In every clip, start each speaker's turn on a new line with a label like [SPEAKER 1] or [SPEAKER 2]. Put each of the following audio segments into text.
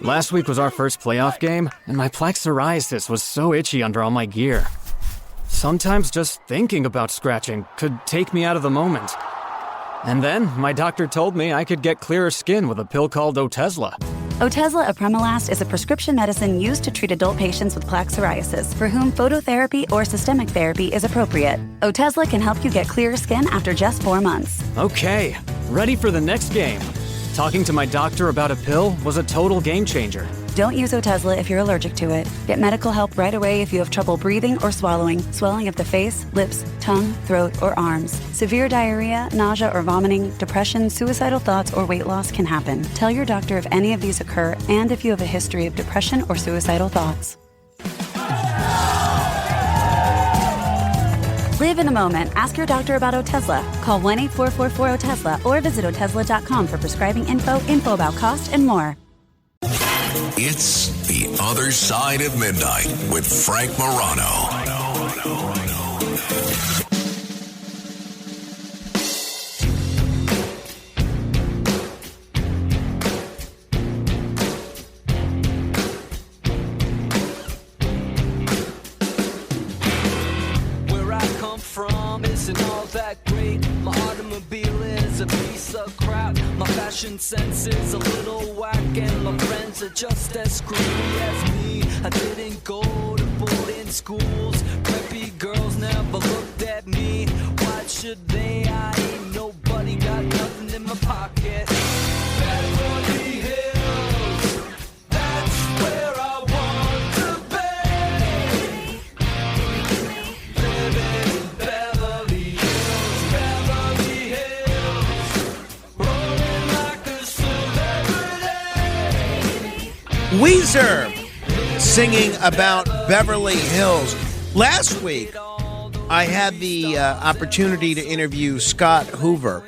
[SPEAKER 1] Last week was our first playoff game, and my plaque psoriasis was so itchy under all my gear. Sometimes just thinking about scratching could take me out of the moment. And then my doctor told me I could get clearer skin with a pill called Otezla.
[SPEAKER 2] Otezla apremilast is a prescription medicine used to treat adult patients with plaque psoriasis for whom phototherapy or systemic therapy is appropriate. Otezla can help you get clearer skin after just 4 months.
[SPEAKER 1] Okay, ready for the next game. Talking to my doctor about a pill was a total game changer.
[SPEAKER 2] Don't use Otezla if you're allergic to it. Get medical help right away if you have trouble breathing or swallowing, swelling of the face, lips, tongue, throat, or arms. Severe diarrhea, nausea or vomiting, depression, suicidal thoughts, or weight loss can happen. Tell your doctor if any of these occur and if you have a history of depression or suicidal thoughts. Live in the moment. Ask your doctor about Otezla. Call 1-844-4-OTEZLA or visit Otezla.com for prescribing info about cost, and more.
[SPEAKER 3] It's The Other Side of Midnight with Frank Morano.
[SPEAKER 4] Where I come from isn't all that great. My automobile is a piece of crap. My fashion sense is a little whack, and my friends are just as screwy as me. I didn't go to boarding schools. Preppy girls never looked at me. Why should they? I ain't nobody, got nothing in my pocket. Beverly Hills, that's where I want to be. Living in Beverly Hills, Beverly Hills, rolling like a celebrity.
[SPEAKER 5] Weezer singing about Beverly Hills. Last week, I had the opportunity to interview Scott Huver.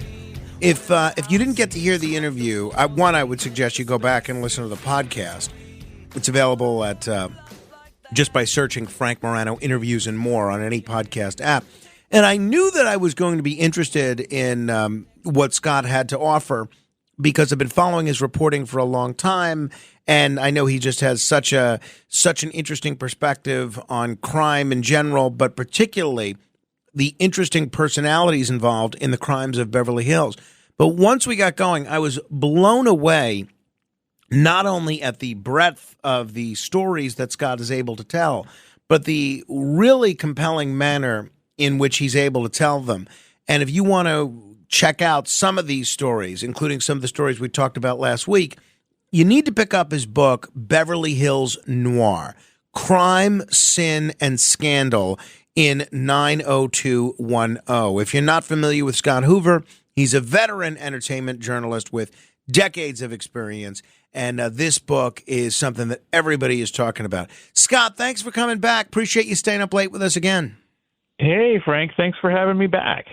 [SPEAKER 5] If you didn't get to hear the interview, I would suggest you go back and listen to the podcast. It's available at just by searching Frank Morano Interviews and More on any podcast app. And I knew that I was going to be interested in what Scott had to offer because I've been following his reporting for a long time, and I know he just has such an interesting perspective on crime in general, but particularly the interesting personalities involved in the crimes of Beverly Hills. But once we got going, I was blown away not only at the breadth of the stories that Scott is able to tell, but the really compelling manner in which he's able to tell them. And if you want to check out some of these stories, including some of the stories we talked about last week, you need to pick up his book, Beverly Hills Noir, Crime, Sin, and Scandal in 90210. If you're not familiar with Scott Huver, he's a veteran entertainment journalist with decades of experience, and this book is something that everybody is talking about. Scott, thanks for coming back. Appreciate you staying up late with us again.
[SPEAKER 6] Hey, Frank. Thanks for having me back.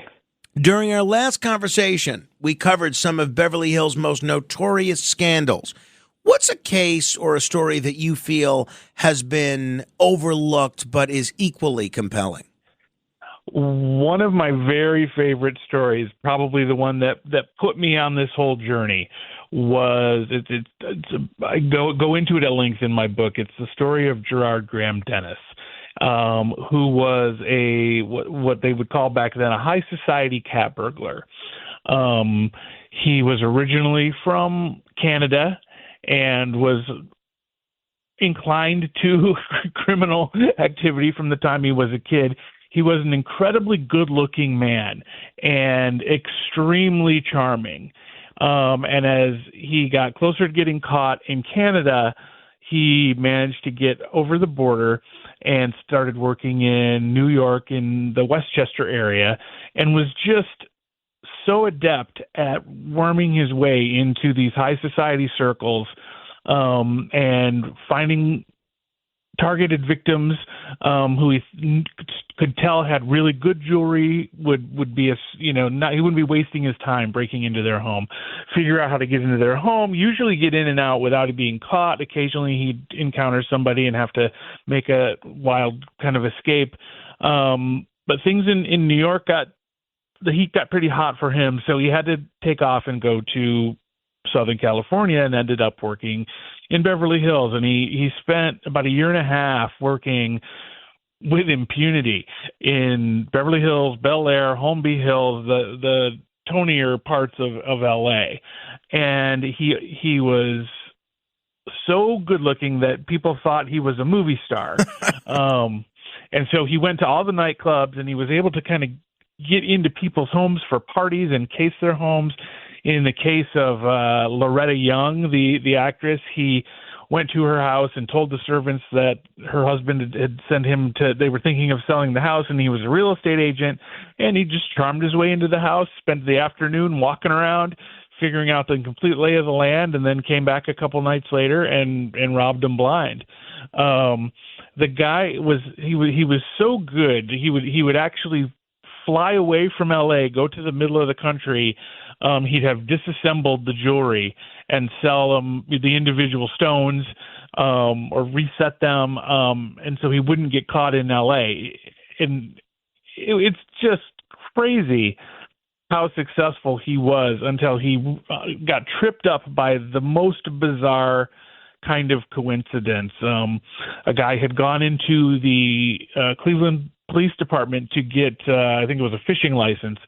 [SPEAKER 5] During our last conversation, we covered some of Beverly Hills' most notorious scandals. What's a case or a story that you feel has been overlooked but is equally compelling?
[SPEAKER 6] One of my very favorite stories, probably the one that put me on this whole journey, was I go into it at length in my book. It's the story of Gerard Graham Dennis, who was what they would call back then a high society cat burglar. He was originally from Canada and was inclined to criminal activity from the time he was a kid. He was an incredibly good-looking man and extremely charming. And as he got closer to getting caught in Canada, he managed to get over the border and started working in New York in the Westchester area, and was just so adept at worming his way into these high society circles and finding targeted victims who he could tell had really good jewelry, would be he wouldn't be wasting his time breaking into their home, figure out how to get into their home, usually get in and out without it being caught. Occasionally he'd encounter somebody and have to make a wild kind of escape. But things in New York the heat got pretty hot for him, so he had to take off and go to Southern California and ended up working in Beverly Hills. And he spent about a year and a half working with impunity in Beverly Hills, Bel Air, Holmby Hills, the tonier parts of LA. And he was so good looking that people thought he was a movie star. And so he went to all the nightclubs, and he was able to kind of get into people's homes for parties and case their homes. In the case of Loretta Young, the actress, he went to her house and told the servants that her husband had sent him they were thinking of selling the house, and he was a real estate agent, and he just charmed his way into the house, spent the afternoon walking around, figuring out the complete lay of the land, and then came back a couple nights later and robbed them blind. The guy was so good. He would actually fly away from LA, go to the middle of the country. He'd have disassembled the jewelry and sell them, the individual stones, or reset them, and so he wouldn't get caught in LA. And it's just crazy how successful he was until he got tripped up by the most bizarre kind of coincidence. A guy had gone into the Cleveland Police Department to get, I think it was a fishing license,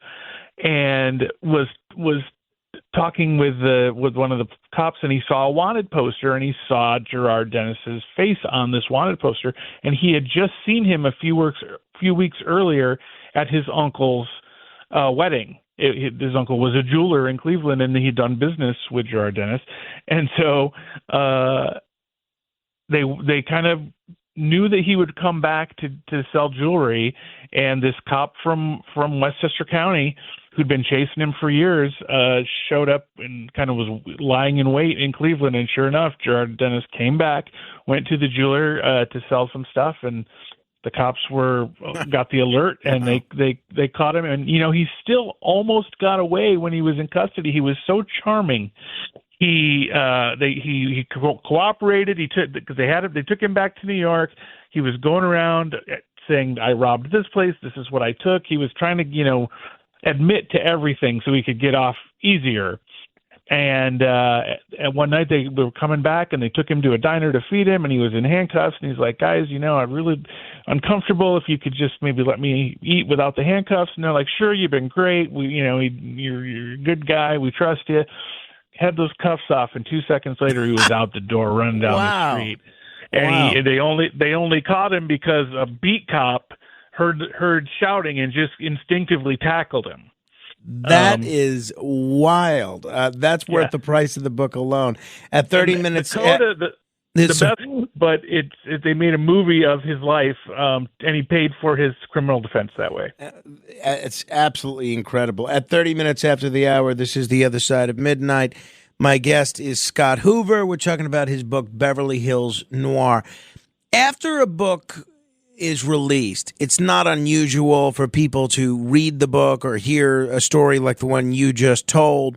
[SPEAKER 6] and was talking with one of the cops, and he saw a wanted poster, and he saw Gerard Dennis's face on this wanted poster, and he had just seen him a few weeks earlier at his uncle's wedding. His uncle was a jeweler in Cleveland, and he'd done business with Gerard Dennis, and so they kind of knew that he would come back to sell jewelry, and this cop from Westchester County, who'd been chasing him for years, showed up and kind of was lying in wait in Cleveland. And sure enough, Gerard Dennis came back, went to the jeweler to sell some stuff, and the cops got the alert, and they caught him. And he still almost got away when he was in custody. He was so charming. He cooperated. Because they took him back to New York. He was going around saying, "I robbed this place. This is what I took." He was trying to admit to everything so he could get off easier. And one night they were coming back, and they took him to a diner to feed him, and he was in handcuffs, and he's like, "Guys, I'm really uncomfortable. If you could just maybe let me eat without the handcuffs." And they're like, "Sure, you've been great. You're a good guy. We trust you." Had those cuffs off, and 2 seconds later he was out the door running down the street. And they only caught him because a beat cop heard shouting and just instinctively tackled him.
[SPEAKER 5] That is wild. That's worth the price of the book alone. At 30 minutes.
[SPEAKER 6] But they made a movie of his life, and he paid for his criminal defense that way.
[SPEAKER 5] It's absolutely incredible. At 30 minutes after the hour, this is The Other Side of Midnight. My guest is Scott Huver. We're talking about his book, Beverly Hills Noir. After a book is released, it's not unusual for people to read the book or hear a story like the one you just told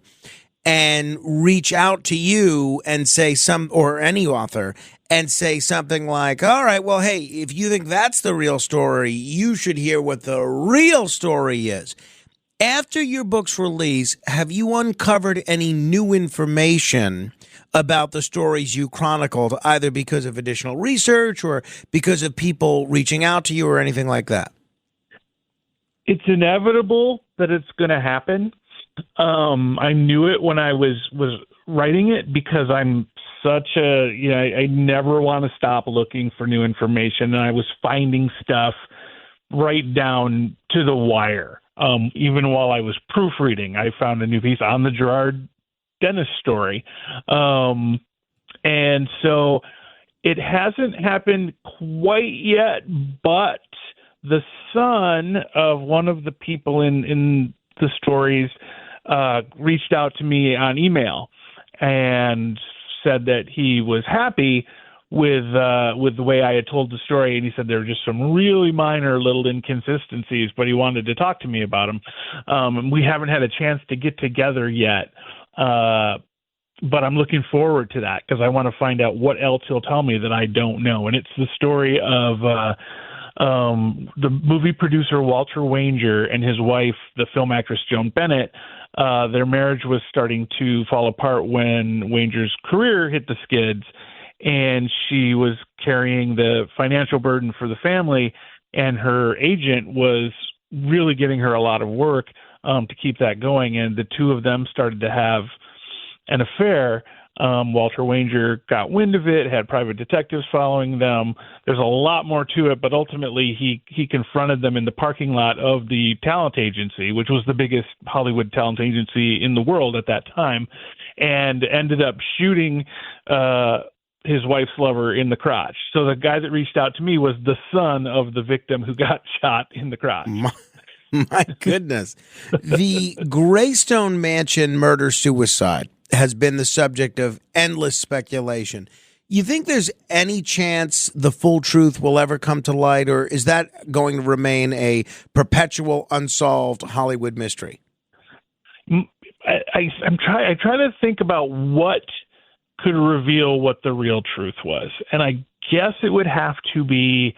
[SPEAKER 5] and reach out to you and say or any author, and say something like, "All right, well, hey, if you think that's the real story, you should hear what the real story is." After your book's release, have you uncovered any new information about the stories you chronicled, either because of additional research or because of people reaching out to you or anything like that?
[SPEAKER 6] It's inevitable that it's going to happen. I knew it when I was writing it, because I'm such I never want to stop looking for new information, and I was finding stuff right down to the wire. Even while I was proofreading, I found a new piece on the Gerard Dennis story. And so it hasn't happened quite yet, but the son of one of the people in the stories reached out to me on email and said that he was happy with the way I had told the story, and he said there were just some really minor little inconsistencies, but he wanted to talk to me about them. And we haven't had a chance to get together yet, but I'm looking forward to that, because I want to find out what else he'll tell me that I don't know. And it's the story of the movie producer Walter Wanger and his wife, the film actress Joan Bennett, Their marriage was starting to fall apart when Wanger's career hit the skids, and she was carrying the financial burden for the family, and her agent was really giving her a lot of work to keep that going, and the two of them started to have an affair. Walter Wanger got wind of it, had private detectives following them. There's a lot more to it, but ultimately he confronted them in the parking lot of the talent agency, which was the biggest Hollywood talent agency in the world at that time, and ended up shooting his wife's lover in the crotch. So the guy that reached out to me was the son of the victim who got shot in the crotch.
[SPEAKER 5] My goodness. The Greystone Mansion murder-suicide has been the subject of endless speculation. You think there's any chance the full truth will ever come to light, or is that going to remain a perpetual unsolved Hollywood mystery?
[SPEAKER 6] I try to think about what could reveal what the real truth was. And I guess it would have to be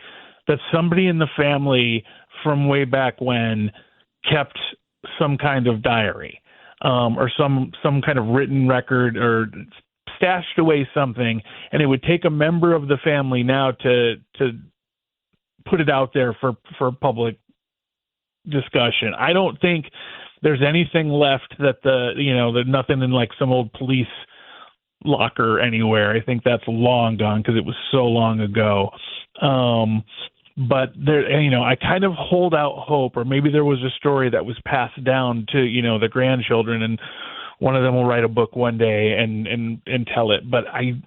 [SPEAKER 6] that somebody in the family from way back when kept some kind of diary. Or some kind of written record, or stashed away something, and it would take a member of the family now to put it out there for public discussion. I don't think there's anything left that there's nothing in like some old police locker anywhere. I think that's long gone because it was so long ago. But there, I kind of hold out hope, or maybe there was a story that was passed down to, the grandchildren, and one of them will write a book one day and tell it. But I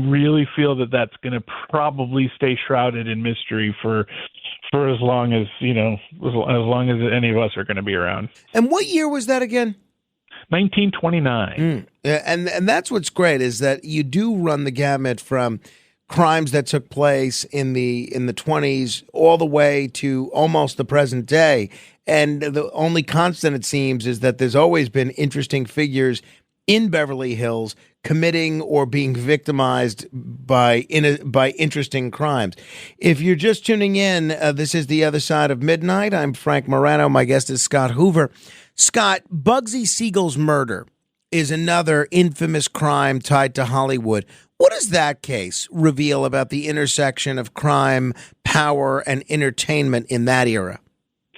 [SPEAKER 6] really feel that that's going to probably stay shrouded in mystery for as long as, as long as any of us are going to be around.
[SPEAKER 5] And what year was that again?
[SPEAKER 6] 1929.
[SPEAKER 5] And that's what's great, is that you do run the gamut from crimes that took place in the 20s all the way to almost the present day. And the only constant, it seems, is that there's always been interesting figures in Beverly Hills committing or being victimized by interesting crimes. If you're just tuning in, this is The Other Side of Midnight. I'm Frank Morano. My guest is Scott Huver. Scott, Bugsy Siegel's murder is another infamous crime tied to Hollywood. What does that case reveal about the intersection of crime, power, and entertainment in that era?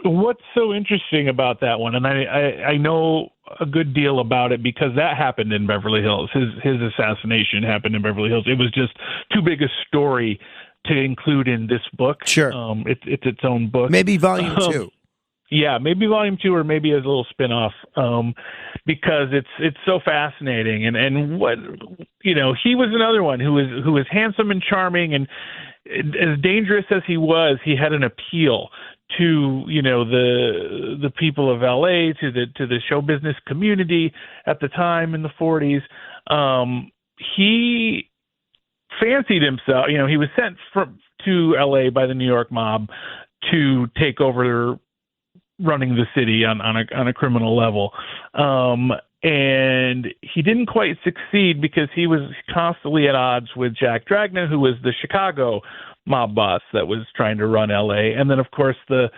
[SPEAKER 6] What's so interesting about that one, and I know a good deal about it because that happened in Beverly Hills. His assassination happened in Beverly Hills. It was just too big a story to include in this book.
[SPEAKER 5] Sure.
[SPEAKER 6] It's its own book.
[SPEAKER 5] Maybe volume 2.
[SPEAKER 6] Yeah, maybe volume 2, or maybe a little spinoff, because it's so fascinating. And what, he was another one who was handsome and charming, and as dangerous as he was, he had an appeal to the people of LA, to the show business community at the time in the 40s. He fancied himself. He was sent to LA by the New York mob to take over running the city on a criminal level. And he didn't quite succeed because he was constantly at odds with Jack Dragna, who was the Chicago mob boss that was trying to run LA. And then, of course, the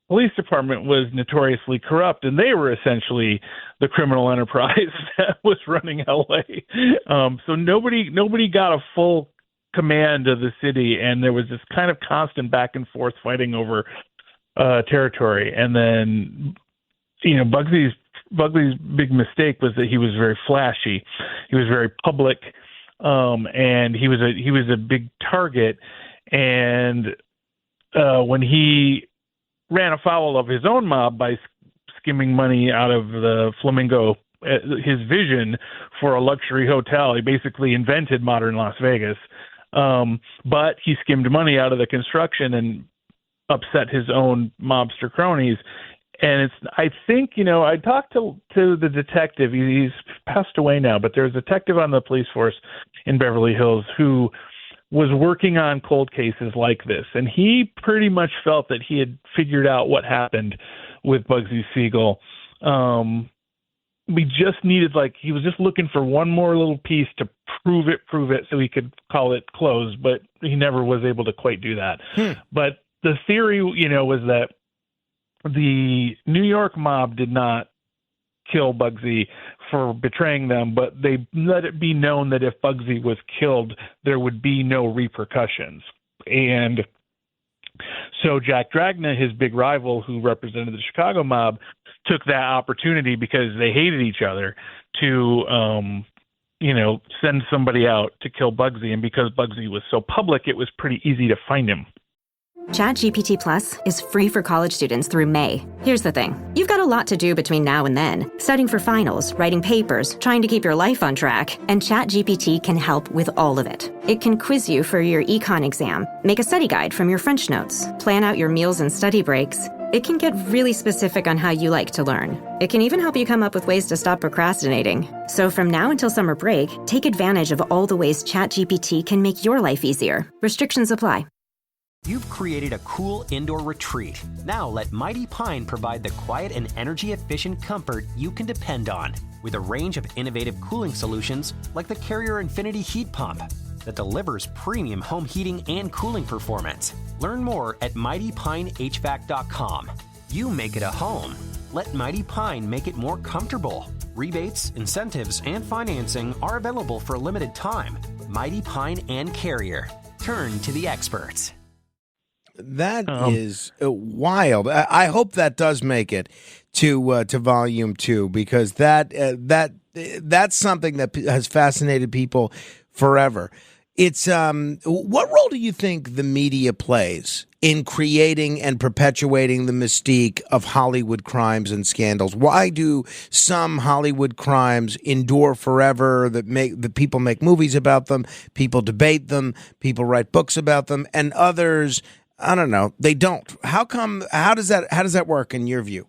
[SPEAKER 6] police department was notoriously corrupt, and they were essentially the criminal enterprise that was running LA. So nobody got a full command of the city, and there was this kind of constant back and forth fighting over territory. And then, Bugsy's big mistake was that he was very flashy. He was very public, and he was a big target. And when he ran afoul of his own mob by skimming money out of the Flamingo, his vision for a luxury hotel, he basically invented modern Las Vegas. But he skimmed money out of the construction and upset his own mobster cronies. And I think, I talked to the detective. He's passed away now, but there's a detective on the police force in Beverly Hills who was working on cold cases like this. And he pretty much felt that he had figured out what happened with Bugsy Siegel. We just needed, he was just looking for one more little piece to prove it so he could call it closed, but he never was able to quite do that. But the theory, was that the New York mob did not kill Bugsy for betraying them, but they let it be known that if Bugsy was killed, there would be no repercussions. And so Jack Dragna, his big rival who represented the Chicago mob, took that opportunity because they hated each other to, send somebody out to kill Bugsy. And because Bugsy was so public, it was pretty easy to find him.
[SPEAKER 7] ChatGPT Plus is free for college students through May. Here's the thing. You've got a lot to do between now and then. Studying for finals, writing papers, trying to keep your life on track. And ChatGPT can help with all of it. It can quiz you for your econ exam, make a study guide from your French notes, plan out your meals and study breaks. It can get really specific on how you like to learn. It can even help you come up with ways to stop procrastinating. So from now until summer break, take advantage of all the ways ChatGPT can make your life easier. Restrictions apply.
[SPEAKER 8] You've created a cool indoor retreat. Now let Mighty Pine provide the quiet and energy-efficient comfort you can depend on with a range of innovative cooling solutions like the Carrier Infinity Heat Pump that delivers premium home heating and cooling performance. Learn more at mightypinehvac.com. You make it a home. Let Mighty Pine make it more comfortable. Rebates, incentives, and financing are available for a limited time. Mighty Pine and Carrier. Turn to the experts.
[SPEAKER 5] That is wild. I hope that does make it to volume 2, because that's something that has fascinated people forever. It's what role do you think the media plays in creating and perpetuating the mystique of Hollywood crimes and scandals? Why do some Hollywood crimes endure forever? That people make movies about them, people debate them, people write books about them, and others, I don't know, they don't. How come? How does that work in your view?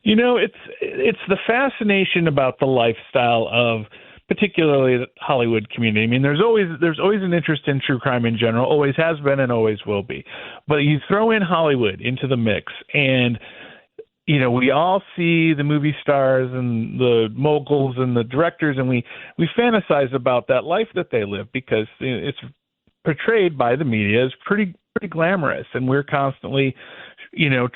[SPEAKER 6] It's the fascination about the lifestyle of particularly the Hollywood community. I mean, there's always an interest in true crime in general, always has been and always will be. But you throw in Hollywood into the mix, and we all see the movie stars and the moguls and the directors, and we fantasize about that life that they live because it's portrayed by the media as pretty glamorous, and we're constantly,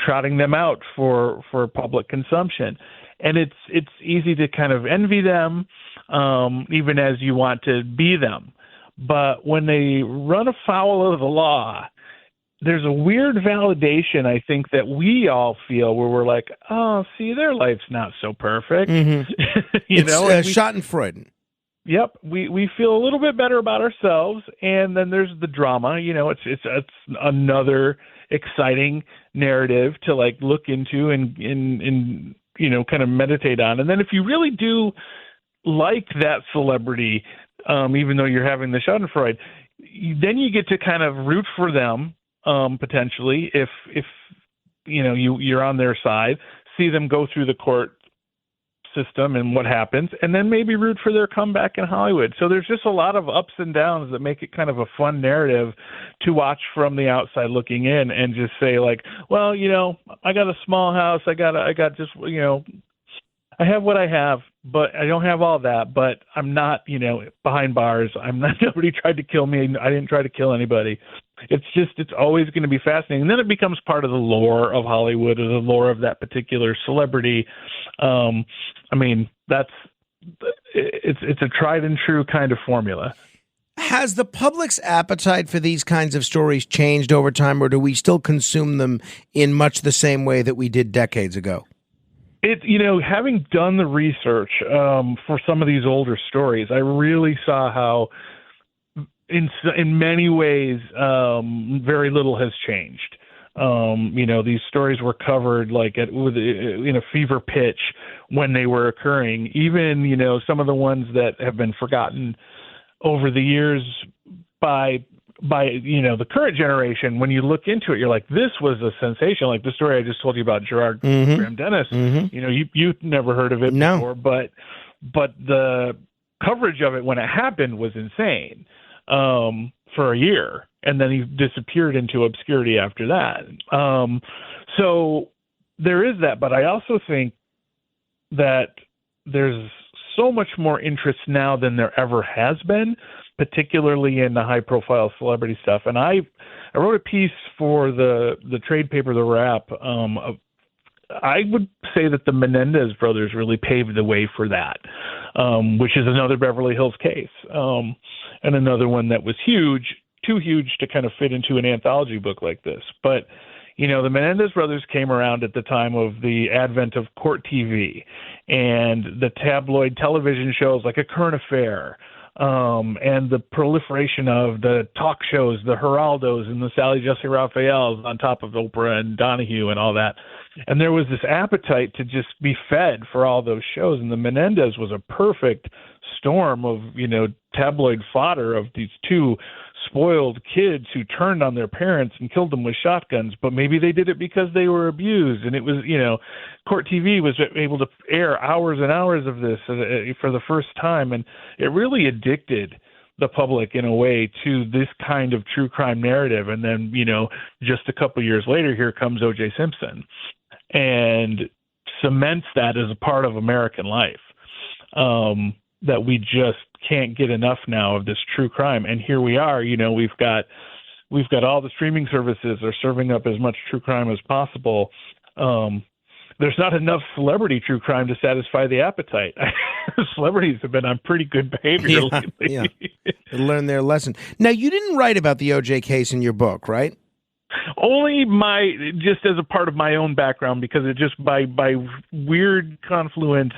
[SPEAKER 6] trotting them out for public consumption. And it's easy to kind of envy them, even as you want to be them. But when they run afoul of the law, there's a weird validation, I think, that we all feel where we're like, oh, see, their life's not so perfect.
[SPEAKER 5] Mm-hmm. It's Schadenfreude.
[SPEAKER 6] Yep, we feel a little bit better about ourselves, and then there's the drama. It's another exciting narrative to look into and kind of meditate on. And then if you really do like that celebrity, even though you're having the Schadenfreude, then you get to kind of root for them potentially if you're on their side, see them go through the court system and what happens, and then maybe root for their comeback in Hollywood. So there's just a lot of ups and downs that make it kind of a fun narrative to watch from the outside looking in and just say well, I got a small house. I got just, I have what I have, but I don't have all that, but I'm not, behind bars. Nobody tried to kill me. I didn't try to kill anybody. It's always going to be fascinating. And then it becomes part of the lore of Hollywood or the lore of that particular celebrity. It's a tried and true kind of formula.
[SPEAKER 5] Has the public's appetite for these kinds of stories changed over time, or do we still consume them in much the same way that we did decades ago?
[SPEAKER 6] Having done the research for some of these older stories, I really saw how in many ways very little has changed. These stories were covered in a fever pitch when they were occurring. Even, some of the ones that have been forgotten over the years by the current generation, when you look into it, you're like, this was a sensation. Like the story I just told you about Gerard Graham Dennis. Mm-hmm. You've never heard of it before, but the coverage of it when it happened was insane for a year. And then he disappeared into obscurity after that. So there is that. But I also think that there's so much more interest now than there ever has been, particularly in the high-profile celebrity stuff. And I wrote a piece for the trade paper, The Wrap, I would say that the Menendez brothers really paved the way for that, which is another Beverly Hills case, and another one that was too huge to kind of fit into an anthology book like this. But, the Menendez brothers came around at the time of the advent of court TV and the tabloid television shows like A Current Affair, and the proliferation of the talk shows, the Geraldos and the Sally Jesse Raphaels on top of Oprah and Donahue and all that. And there was this appetite to just be fed for all those shows. And the Menendez was a perfect storm of, tabloid fodder of these two spoiled kids who turned on their parents and killed them with shotguns, but maybe they did it because they were abused. And it was, court TV was able to air hours and hours of this for the first time. And it really addicted the public in a way to this kind of true crime narrative. And then, just a couple years later, here comes O.J. Simpson and cements that as a part of American life, that we just can't get enough now of this true crime. And here we are, we've got all the streaming services are serving up as much true crime as possible. There's not enough celebrity true crime to satisfy the appetite. Celebrities have been on pretty good behavior lately.
[SPEAKER 5] Yeah. They learned their lesson. Now, you didn't write about the O.J. case in your book, right?
[SPEAKER 6] Only just as a part of my own background, because it just by weird confluence,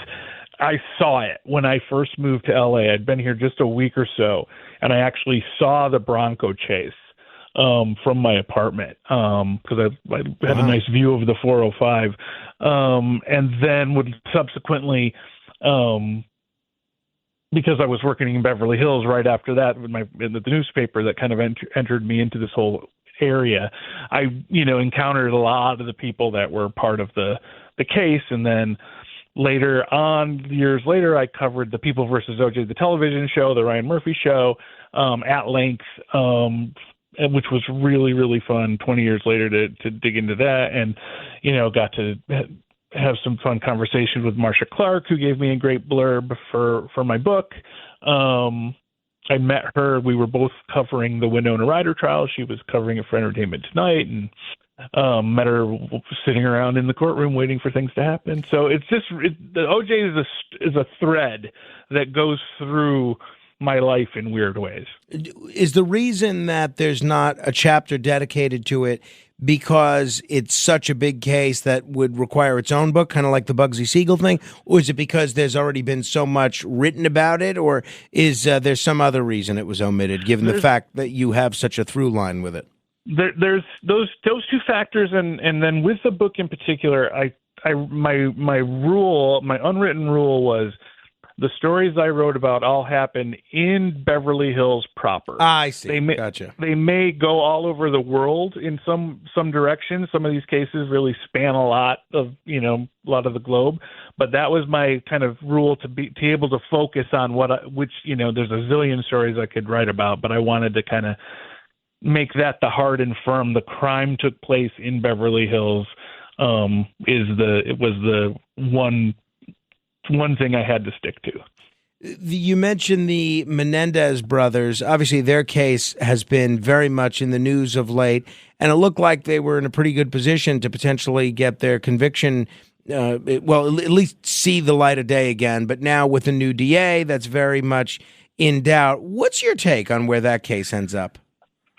[SPEAKER 6] I saw it when I first moved to LA. I'd been here just a week or so, and I actually saw the Bronco chase from my apartment because I had a nice view of the 405, and then would subsequently, because I was working in Beverly Hills right after that in the newspaper that kind of entered me into this whole area, I encountered a lot of the people that were part of the case, and then later on, years later, I covered the People versus O.J., the television show, the Ryan Murphy show, at length, which was really, really fun 20 years later to dig into that, and, got to have some fun conversations with Marcia Clark, who gave me a great blurb for my book. I met her. We were both covering the Winona Ryder trial. She was covering it for Entertainment Tonight, and met her sitting around in the courtroom waiting for things to happen. So it's just the OJ is a thread that goes through my life in weird ways.
[SPEAKER 5] Is the reason that there's not a chapter dedicated to it because it's such a big case that would require its own book, kind of like the Bugsy Siegel thing? Or is it because there's already been so much written about it? Or is there some other reason it was omitted, given the fact that you have such a through line with it?
[SPEAKER 6] There's those two factors, and then with the book in particular, my unwritten rule was the stories I wrote about all happen in Beverly Hills proper.
[SPEAKER 5] I see. Gotcha.
[SPEAKER 6] They may go all over the world in some direction. Some of these cases really span a lot of the globe, but that was my kind of rule to be able to focus on there's a zillion stories I could write about, but I wanted to kind of make that the hard and firm. The crime took place in Beverly Hills. It was the one thing I had to stick to.
[SPEAKER 5] You mentioned the Menendez brothers. Obviously, their case has been very much in the news of late, and it looked like they were in a pretty good position to potentially get their conviction, at least see the light of day again. But now with a new DA, that's very much in doubt. What's your take on where that case ends up?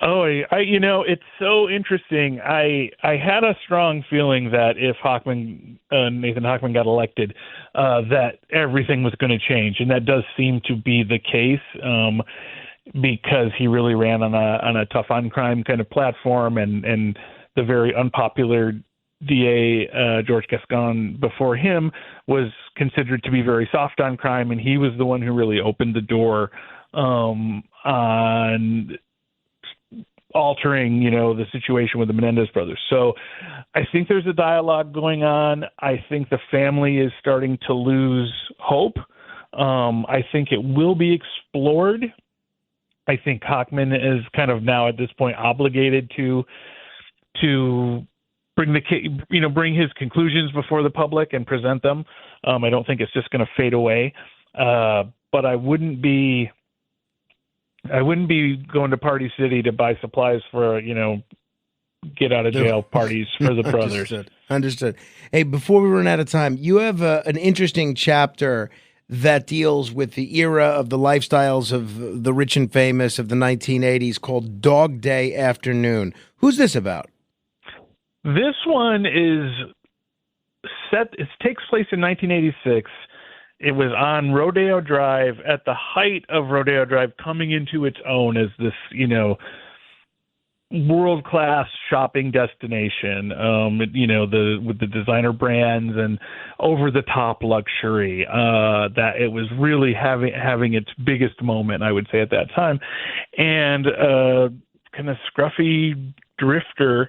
[SPEAKER 6] Oh, it's so interesting. I had a strong feeling that if Nathan Hochman got elected, that everything was going to change, and that does seem to be the case, because he really ran on a tough on crime kind of platform, and the very unpopular DA George Gascon before him was considered to be very soft on crime, and he was the one who really opened the door on altering, the situation with the Menendez brothers. So I think there's a dialogue going on. I think the family is starting to lose hope. I think it will be explored. I think Hochman is kind of now at this point obligated to bring his conclusions before the public and present them. I don't think it's just going to fade away. But I wouldn't be going to Party City to buy supplies for, get out of jail parties for the brothers.
[SPEAKER 5] Understood. Hey, before we run out of time, you have an interesting chapter that deals with the era of the lifestyles of the rich and famous of the 1980s called Dog Day Afternoon. Who's this about?
[SPEAKER 6] This one is set, it takes place in 1986. It was on Rodeo Drive, at the height of Rodeo Drive coming into its own as this, world-class shopping destination, with the designer brands and over-the-top luxury, that it was really having its biggest moment, I would say, at that time. And kind of scruffy drifter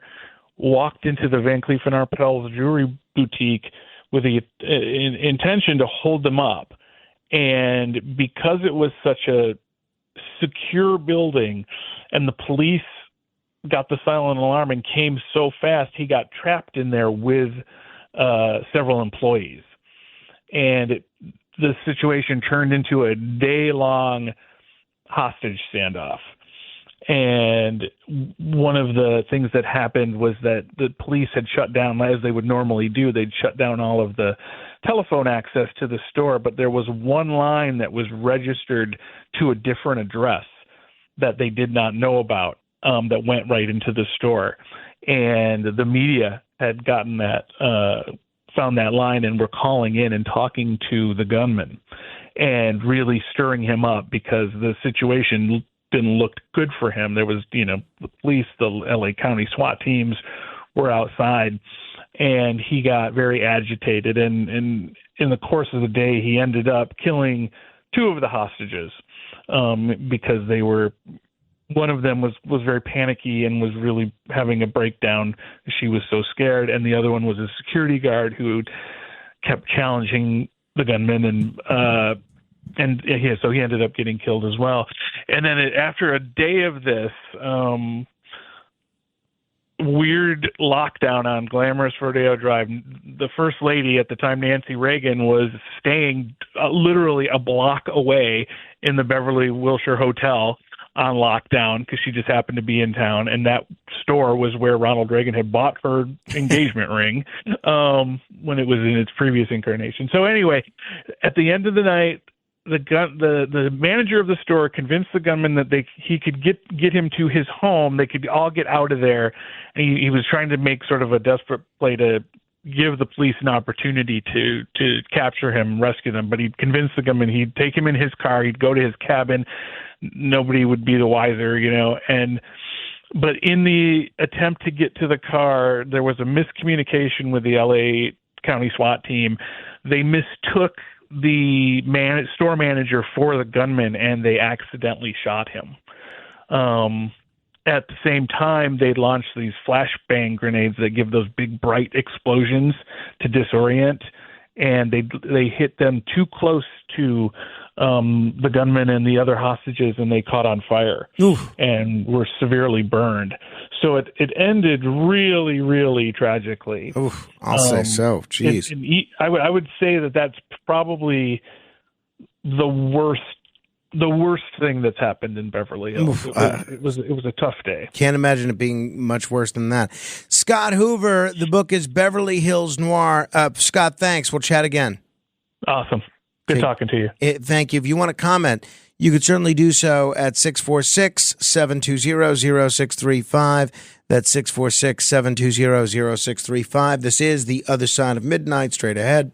[SPEAKER 6] walked into the Van Cleef & Arpels jewelry boutique with the intention to hold them up. And because it was such a secure building and the police got the silent alarm and came so fast, he got trapped in there with several employees. And the situation turned into a day-long hostage standoff. And one of the things that happened was that the police had shut down, as they would normally do, they'd shut down all of the telephone access to the store, but there was one line that was registered to a different address that they did not know about, that went right into the store. And the media had gotten that, found that line, and were calling in and talking to the gunman and really stirring him up because the situation didn't look good for him. There was, the police, the LA County SWAT teams were outside, and he got very agitated. And in the course of the day, he ended up killing two of the hostages, because they were, one of them was very panicky and was really having a breakdown. She was so scared. And the other one was a security guard who kept challenging the gunman, so he ended up getting killed as well. And then after a day of this weird lockdown on glamorous Rodeo Drive, the first lady at the time, Nancy Reagan, was staying literally a block away in the Beverly Wilshire Hotel on lockdown because she just happened to be in town, and that store was where Ronald Reagan had bought her engagement ring when it was in its previous incarnation. So anyway, at the end of the night, the manager of the store convinced the gunman that he could get him to his home. They could all get out of there. And he was trying to make sort of a desperate play to give the police an opportunity to capture him, rescue them. But he convinced the gunman he'd take him in his car. He'd go to his cabin. Nobody would be the wiser, But in the attempt to get to the car, there was a miscommunication with the LA County SWAT team. They mistook the store manager for the gunman, and they accidentally shot him. At the same time, they launched these flashbang grenades that give those big, bright explosions to disorient, and they hit them too close to the gunman and the other hostages, and they caught on fire.
[SPEAKER 5] Oof.
[SPEAKER 6] And were severely burned. So it ended really, really tragically.
[SPEAKER 5] Oof, I'll say so. Jeez.
[SPEAKER 6] I would say that's probably the worst thing that's happened in Beverly Hills. It was a tough day.
[SPEAKER 5] Can't imagine it being much worse than that. Scott Huver, the book is Beverly Hills Noir. Scott, thanks. We'll chat again.
[SPEAKER 6] Awesome. Good talking to you.
[SPEAKER 5] Thank you. If you want to comment, you could certainly do so at 646-720-0635. That's 646-720-0635. This is The Other Side of Midnight. Straight ahead.